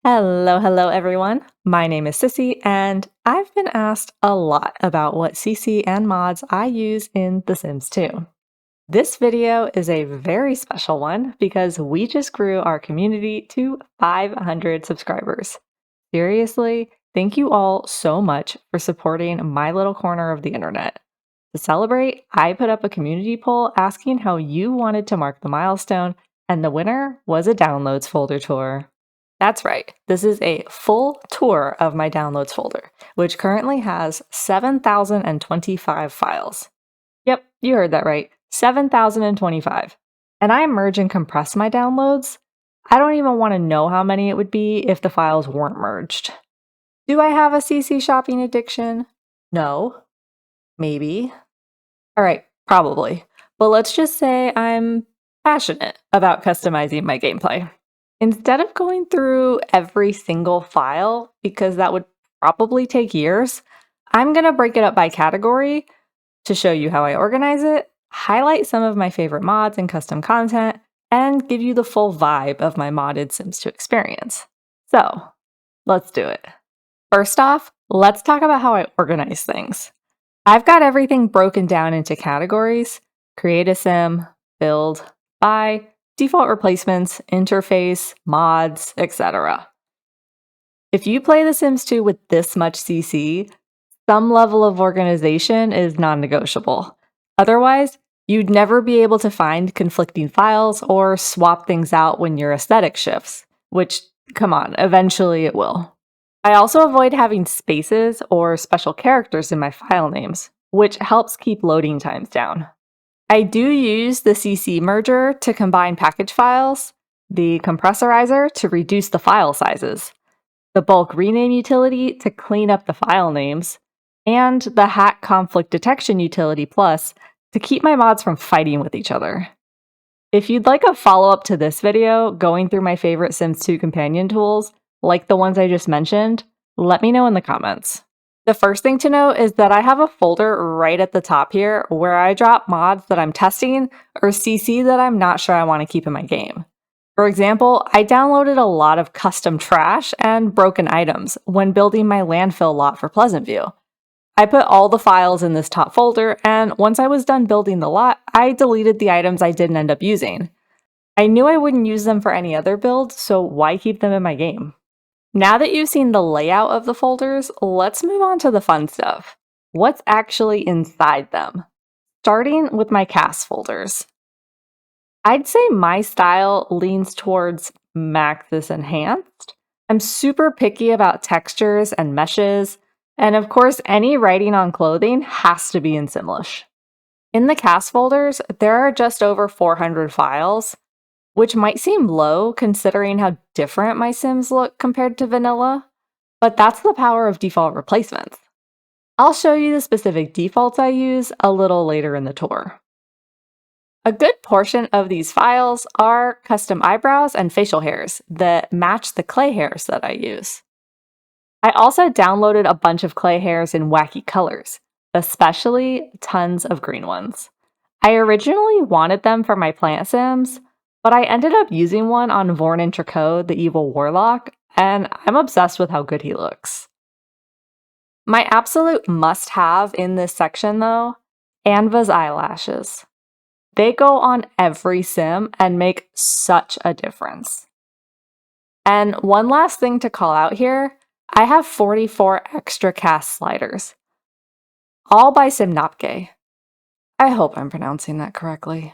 Hello everyone. My name is Sissy, and I've been asked a lot about what CC and mods I use in The Sims 2. This video is a very special one because we just grew our community to 500 subscribers. Seriously, thank you all so much for supporting my little corner of the internet. To celebrate, I put up a community poll asking how you wanted to mark the milestone, and the winner was a downloads folder tour. That's right, this is a full tour of my downloads folder, which currently has 7,025 files. Yep, you heard that right, 7,025. And I merge and compress my downloads. I don't even want to know how many it would be if the files weren't merged. Do I have a CC shopping addiction? No. Maybe. Alright, probably. But let's just say I'm passionate about customizing my gameplay. Instead of going through every single file, because that would probably take years, I'm going to break it up by category to show you how I organize it, highlight some of my favorite mods and custom content, and give you the full vibe of my modded Sims 2 experience. So, let's do it. First off, let's talk about how I organize things. I've got everything broken down into categories: create a sim, build, buy, default replacements, interface, mods, etc. If you play The Sims 2 with this much CC, some level of organization is non-negotiable. Otherwise, you'd never be able to find conflicting files or swap things out when your aesthetic shifts, which, come on, eventually it will. I also avoid having spaces or special characters in my file names, which helps keep loading times down. I do use the CCMerger to combine package files, the compressorizer to reduce the file sizes, the bulk rename utility to clean up the file names, and the hack conflict detection utility plus to keep my mods from fighting with each other. If you'd like a follow-up to this video going through my favorite Sims 2 companion tools, like the ones I just mentioned, let me know in the comments. The first thing to note is that I have a folder right at the top here where I drop mods that I'm testing or CC that I'm not sure I want to keep in my game. For example, I downloaded a lot of custom trash and broken items when building my landfill lot for Pleasantview. I put all the files in this top folder, and once I was done building the lot, I deleted the items I didn't end up using. I knew I wouldn't use them for any other build, so why keep them in my game? Now that you've seen the layout of the folders, let's move on to the fun stuff. What's actually inside them? Starting with my cast folders. I'd say my style leans towards Maxis Enhanced. I'm super picky about textures and meshes, and of course any writing on clothing has to be in Simlish. In the cast folders, there are just over 400 files, which might seem low considering how different my Sims look compared to vanilla, but that's the power of default replacements. I'll show you the specific defaults I use a little later in the tour. A good portion of these files are custom eyebrows and facial hairs that match the clay hairs that I use. I also downloaded a bunch of clay hairs in wacky colors, especially tons of green ones. I originally wanted them for my plant Sims, but I ended up using one on Vorn and Tricot, the evil warlock, and I'm obsessed with how good he looks. My absolute must-have in this section, though, Anva's eyelashes. They go on every sim and make such a difference. And one last thing to call out here, I have 44 extra cast sliders, all by Simnopke. I hope I'm pronouncing that correctly.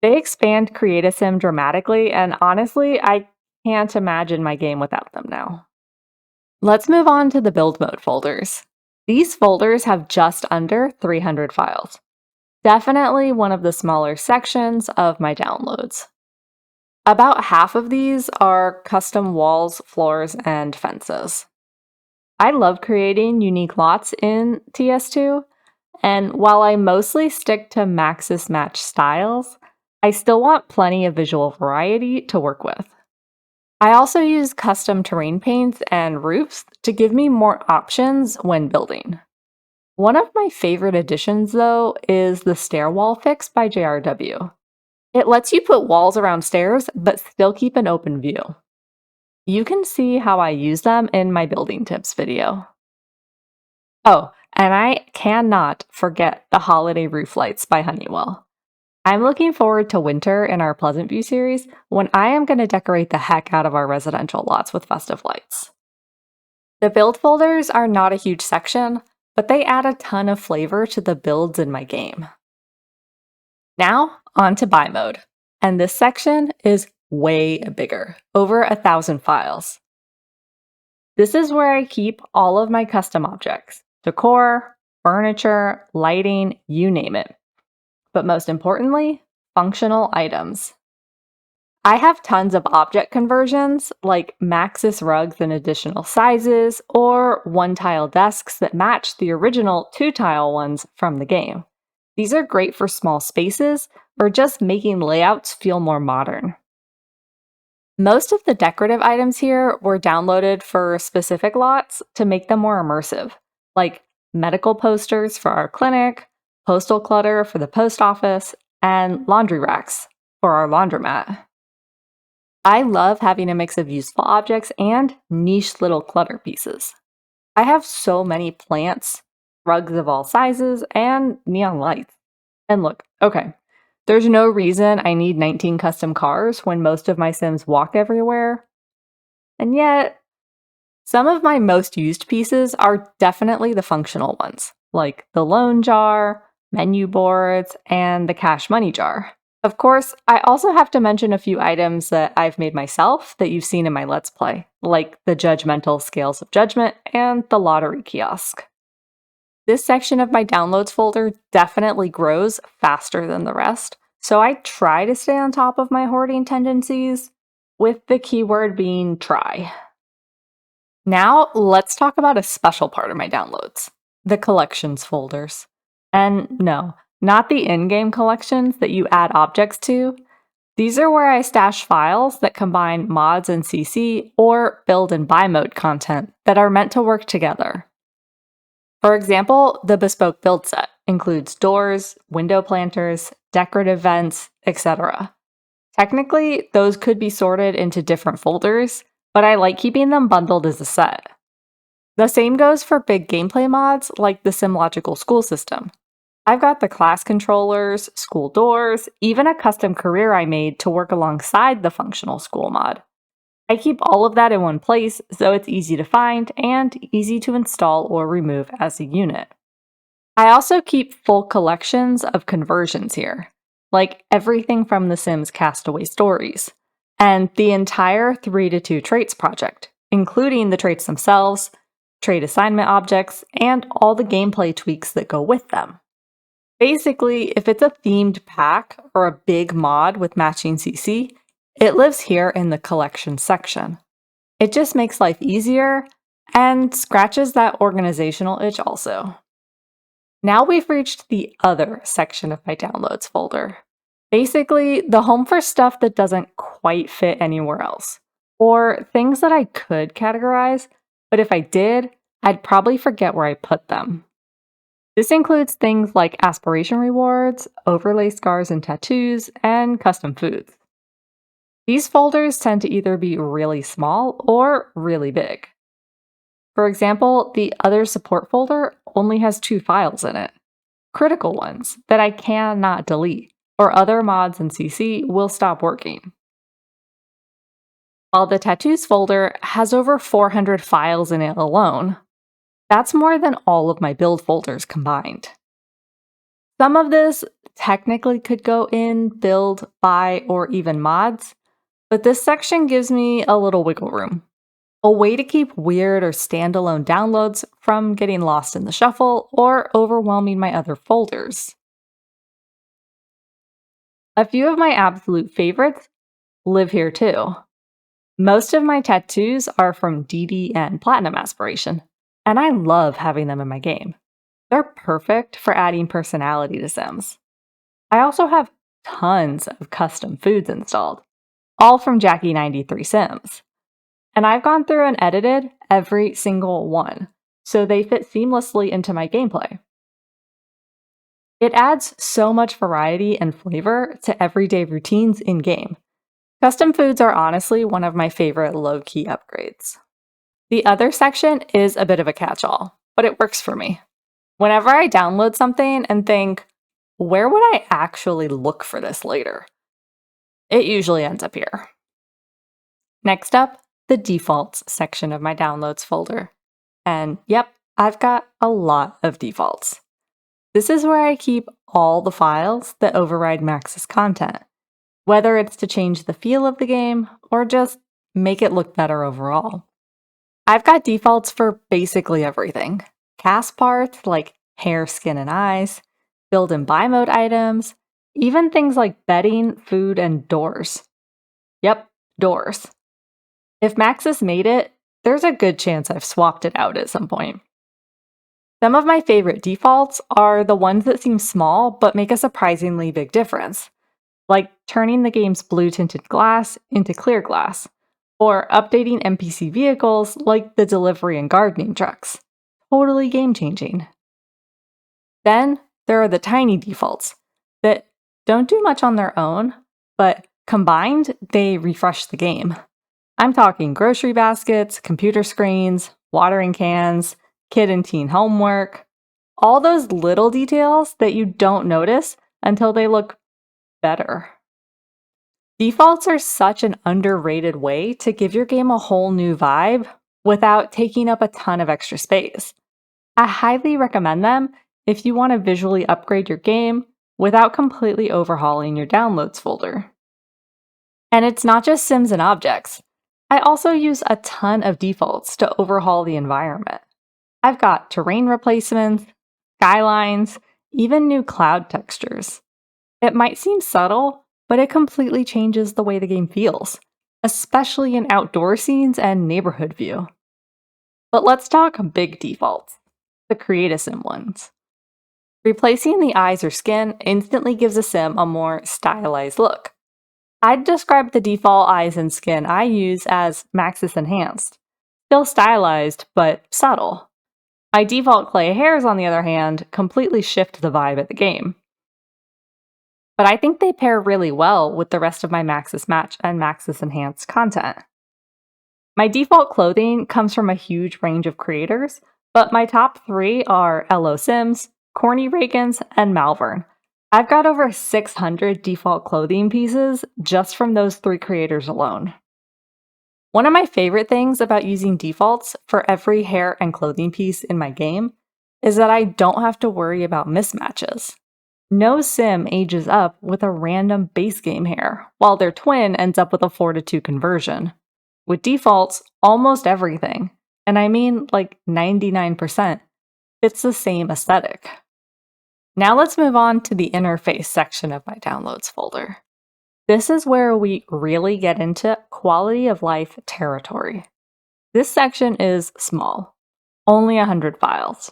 They expand Create a Sim dramatically, and honestly, I can't imagine my game without them now. Let's move on to the build mode folders. These folders have just under 300 files. Definitely one of the smaller sections of my downloads. About half of these are custom walls, floors, and fences. I love creating unique lots in TS2, and while I mostly stick to Maxis-match styles, I still want plenty of visual variety to work with. I also use custom terrain paints and roofs to give me more options when building. One of my favorite additions, though, is the stair wall fix by JRW. It lets you put walls around stairs, but still keep an open view. You can see how I use them in my building tips video. Oh, and I cannot forget the holiday roof lights by Honeywell. I'm looking forward to winter in our Pleasant View series when I am going to decorate the heck out of our residential lots with festive lights. The build folders are not a huge section, but they add a ton of flavor to the builds in my game. Now, on to buy mode. And this section is way bigger, over 1,000 files. This is where I keep all of my custom objects, decor, furniture, lighting, you name it. But most importantly, functional items. I have tons of object conversions, like Maxis rugs in additional sizes, or one-tile desks that match the original two-tile ones from the game. These are great for small spaces, or just making layouts feel more modern. Most of the decorative items here were downloaded for specific lots to make them more immersive, like medical posters for our clinic, postal clutter for the post office, and laundry racks for our laundromat. I love having a mix of useful objects and niche little clutter pieces. I have so many plants, rugs of all sizes, and neon lights. And look, okay, there's no reason I need 19 custom cars when most of my Sims walk everywhere. And yet, some of my most used pieces are definitely the functional ones, like the loan jar, menu boards, and the cash money jar. Of course, I also have to mention a few items that I've made myself that you've seen in my Let's Play, like the judgmental scales of judgment and the lottery kiosk. This section of my downloads folder definitely grows faster than the rest, so I try to stay on top of my hoarding tendencies, with the keyword being try. Now, let's talk about a special part of my downloads, the collections folders. And no, not the in-game collections that you add objects to. These are where I stash files that combine mods and CC or build and buy mode content that are meant to work together. For example, the bespoke build set includes doors, window planters, decorative vents, etc. Technically, those could be sorted into different folders, but I like keeping them bundled as a set. The same goes for big gameplay mods like the SimLogical school system. I've got the class controllers, school doors, even a custom career I made to work alongside the functional school mod. I keep all of that in one place so it's easy to find and easy to install or remove as a unit. I also keep full collections of conversions here, like everything from The Sims Castaway Stories, and the entire 3-2 traits project, including the traits themselves, trait assignment objects, and all the gameplay tweaks that go with them. Basically, if it's a themed pack or a big mod with matching CC, it lives here in the collection section. It just makes life easier and scratches that organizational itch also. Now we've reached the other section of my downloads folder. Basically, the home for stuff that doesn't quite fit anywhere else, or things that I could categorize, but if I did, I'd probably forget where I put them. This includes things like aspiration rewards, overlay scars and tattoos, and custom foods. These folders tend to either be really small or really big. For example, the Other Support folder only has 2 files in it, critical ones that I cannot delete, or other mods and CC will stop working. While the Tattoos folder has over 400 files in it alone. That's more than all of my build folders combined. Some of this technically could go in build, buy, or even mods, but this section gives me a little wiggle room. A way to keep weird or standalone downloads from getting lost in the shuffle or overwhelming my other folders. A few of my absolute favorites live here too. Most of my tattoos are from DD and Platinum Aspiration, and I love having them in my game. They're perfect for adding personality to Sims. I also have tons of custom foods installed, all from Jackie93 Sims. And I've gone through and edited every single one, so they fit seamlessly into my gameplay. It adds so much variety and flavor to everyday routines in-game. Custom foods are honestly one of my favorite low-key upgrades. The other section is a bit of a catch-all, but it works for me. Whenever I download something and think, where would I actually look for this later? It usually ends up here. Next up, the defaults section of my downloads folder. And yep, I've got a lot of defaults. This is where I keep all the files that override Maxis content, whether it's to change the feel of the game or just make it look better overall. I've got defaults for basically everything. Cast parts like hair, skin, and eyes, build and buy mode items, even things like bedding, food, and doors. Yep, doors. If Maxis made it, there's a good chance I've swapped it out at some point. Some of my favorite defaults are the ones that seem small but make a surprisingly big difference, like turning the game's blue tinted glass into clear glass, or updating NPC vehicles like the delivery and gardening trucks. Totally game changing. Then there are the tiny defaults that don't do much on their own, but combined, they refresh the game. I'm talking grocery baskets, computer screens, watering cans, kid and teen homework, all those little details that you don't notice until they look better. Defaults are such an underrated way to give your game a whole new vibe without taking up a ton of extra space. I highly recommend them if you want to visually upgrade your game without completely overhauling your downloads folder. And it's not just Sims and objects. I also use a ton of defaults to overhaul the environment. I've got terrain replacements, skylines, even new cloud textures. It might seem subtle, but it completely changes the way the game feels, especially in outdoor scenes and neighborhood view. But let's talk big defaults, the Create a Sim ones. Replacing the eyes or skin instantly gives a sim a more stylized look. I'd describe the default eyes and skin I use as Maxis enhanced, still stylized, but subtle. My default clay hairs, on the other hand, completely shift the vibe of the game. But I think they pair really well with the rest of my Maxis-match and Maxis-enhanced content. My default clothing comes from a huge range of creators, but my top 3 are LO Sims, Corny Reagans, and Malvern. I've got over 600 default clothing pieces just from those 3 creators alone. One of my favorite things about using defaults for every hair and clothing piece in my game is that I don't have to worry about mismatches. No sim ages up with a random base game hair, while their twin ends up with a 4:2 conversion. With defaults, almost everything, and I mean like 99%, fits the same aesthetic. Now let's move on to the interface section of my downloads folder. This is where we really get into quality of life territory. This section is small, only 100 files,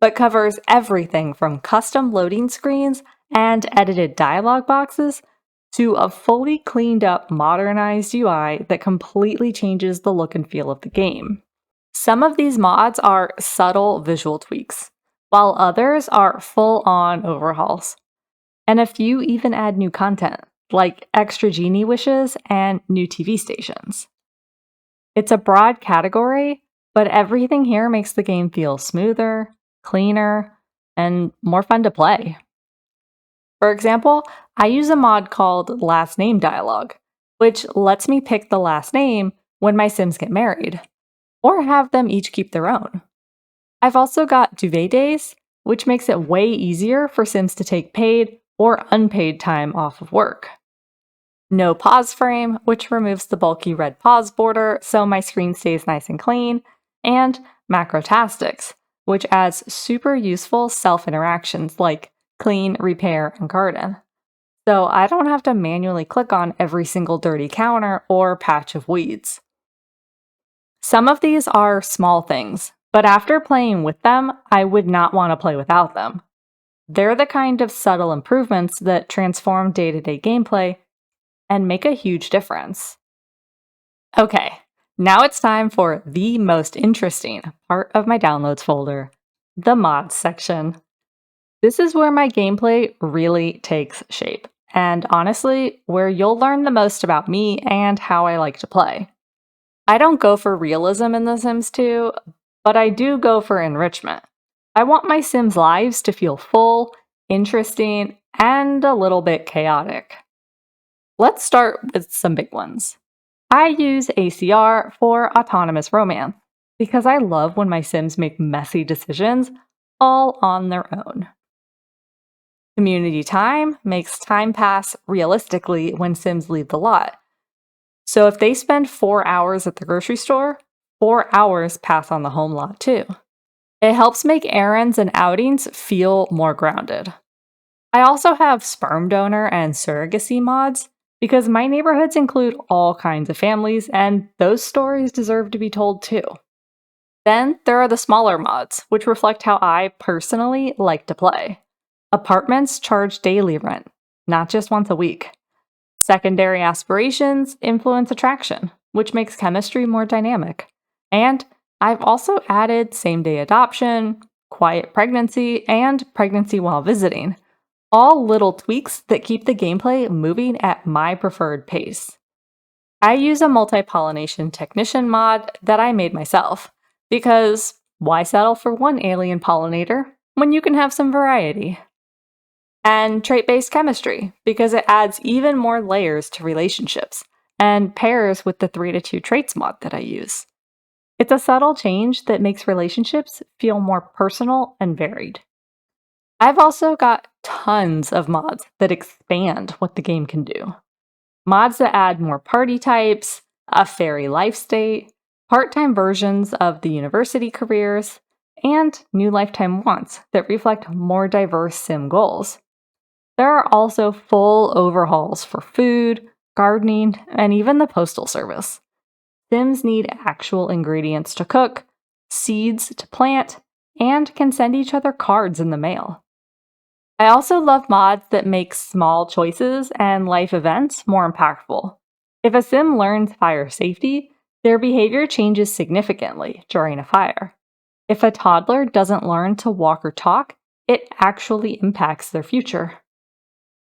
but covers everything from custom loading screens and edited dialog boxes to a fully cleaned up, modernized UI that completely changes the look and feel of the game. Some of these mods are subtle visual tweaks, while others are full-on overhauls. And a few even add new content, like extra genie wishes and new TV stations. It's a broad category, but everything here makes the game feel smoother, cleaner, and more fun to play. For example, I use a mod called Last Name Dialog, which lets me pick the last name when my Sims get married, or have them each keep their own. I've also got duvet days, which makes it way easier for Sims to take paid or unpaid time off of work. No pause frame, which removes the bulky red pause border so my screen stays nice and clean, and macrotastics, which adds super useful self-interactions like clean, repair, and garden. So I don't have to manually click on every single dirty counter or patch of weeds. Some of these are small things, but after playing with them, I would not want to play without them. They're the kind of subtle improvements that transform day-to-day gameplay and make a huge difference. Okay, now it's time for the most interesting part of my downloads folder, the mods section. This is where my gameplay really takes shape, and honestly, where you'll learn the most about me and how I like to play. I don't go for realism in The Sims 2, but I do go for enrichment. I want my Sims' lives to feel full, interesting, and a little bit chaotic. Let's start with some big ones. I use ACR for autonomous romance because I love when my Sims make messy decisions all on their own. Community time makes time pass realistically when Sims leave the lot. So if they spend 4 hours at the grocery store, 4 hours pass on the home lot too. It helps make errands and outings feel more grounded. I also have sperm donor and surrogacy mods because my neighborhoods include all kinds of families and those stories deserve to be told too. Then there are the smaller mods, which reflect how I personally like to play. Apartments charge daily rent, not just once a week. Secondary aspirations influence attraction, which makes chemistry more dynamic. And I've also added same-day adoption, quiet pregnancy, and pregnancy while visiting. All little tweaks that keep the gameplay moving at my preferred pace. I use a multi-pollination technician mod that I made myself, because why settle for one alien pollinator when you can have some variety? And trait-based chemistry, because it adds even more layers to relationships, and pairs with the 3-to-2 traits mod that I use. It's a subtle change that makes relationships feel more personal and varied. I've also got tons of mods that expand what the game can do. Mods that add more party types, a fairy life state, part-time versions of the university careers, and new lifetime wants that reflect more diverse sim goals. There are also full overhauls for food, gardening, and even the postal service. Sims need actual ingredients to cook, seeds to plant, and can send each other cards in the mail. I also love mods that make small choices and life events more impactful. If a Sim learns fire safety, their behavior changes significantly during a fire. If a toddler doesn't learn to walk or talk, it actually impacts their future.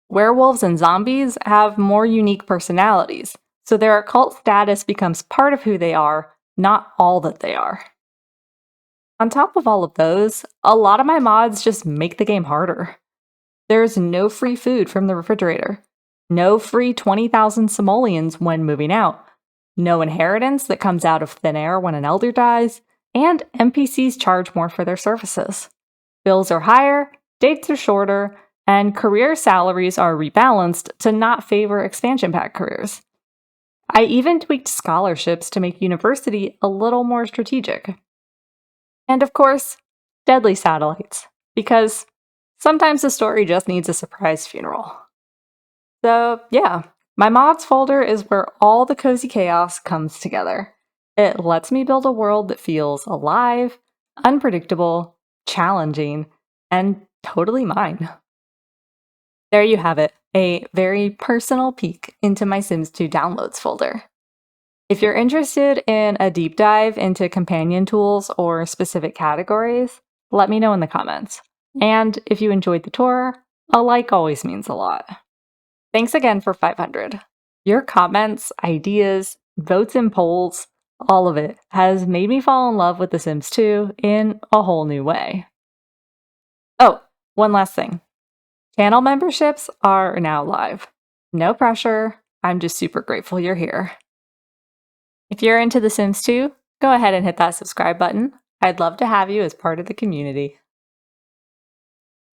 Werewolves and zombies have more unique personalities, so their occult status becomes part of who they are, not all that they are. On top of all of those, a lot of my mods just make the game harder. There's no free food from the refrigerator, no free 20,000 simoleons when moving out, no inheritance that comes out of thin air when an elder dies, and NPCs charge more for their services. Bills are higher, dates are shorter, and career salaries are rebalanced to not favor expansion pack careers. I even tweaked scholarships to make university a little more strategic. And of course, deadly satellites, because sometimes the story just needs a surprise funeral. So yeah, my mods folder is where all the cozy chaos comes together. It lets me build a world that feels alive, unpredictable, challenging, and totally mine. There you have it, a very personal peek into my Sims 2 downloads folder. If you're interested in a deep dive into companion tools or specific categories, let me know in the comments. And if you enjoyed the tour, a like always means a lot. Thanks again for 500. Your comments, ideas, votes in polls, all of it has made me fall in love with The Sims 2 in a whole new way. Oh, one last thing. Channel memberships are now live. No pressure, I'm just super grateful you're here. If you're into The Sims 2, go ahead and hit that subscribe button. I'd love to have you as part of the community.